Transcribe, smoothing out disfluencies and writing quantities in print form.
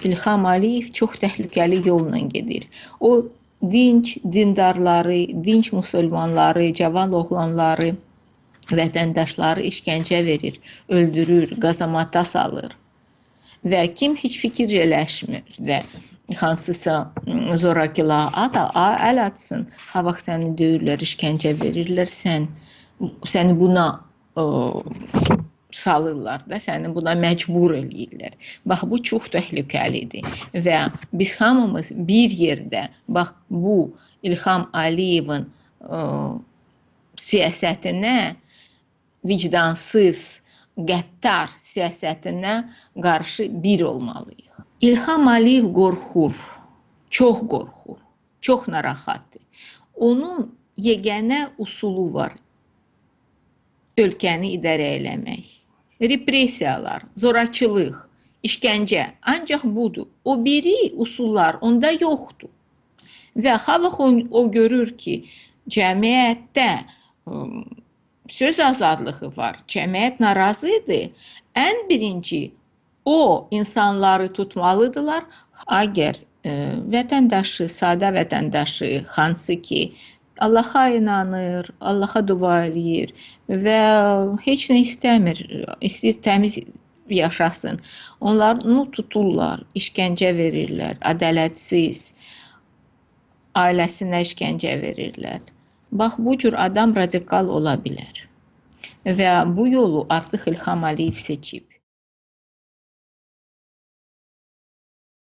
İlham Əliyev çox təhlükəli yolla gedir. O dinc dindarları, dinc müsəlmanları, cavan oğlanları, vətəndaşları işgəncə verir, öldürür, qazamata salır. Və kim heç fikir eləşmir də hansısa zorakılığa əl atsın, ha vaxt səni döyürlər, işgəncə verirlər, səni buna salırlar da, səni buna məcbur eləyirlər. Bax, bu çox təhlükəlidir və biz hamımız bir yerdə, bax, bu İlham Əliyevin siyasətinə, vicdansız, qəddar siyasətinə qarşı bir olmalıyıq. İlham Əliyev qorxur, çox qorxur, çox narahatdır. Onun yeganə usulu var, ölkəni idarə eləmək. Repressiyalar, zorakılıq, işgəncə, ancaq budur. O biri usullar onda yoxdur. Və ha vaxt o görür ki, cəmiyyətdə söz azadlığı var, cəmiyyət narazıdır, ən birinci o insanları tutmalıdırlar. Əgər vətəndaşı, sadə vətəndaşı, hansı ki, Allaha inanır, Allaha dua eləyir və heç nə istəmir, istəyir təmiz yaşasın. Onları tuturlar, işgəncə verirlər, ədalətsiz, ailəsinə işgəncə verirlər. Bax, bu cür adam radikal ola bilər və bu yolu artıq İlham Əliyev seçib.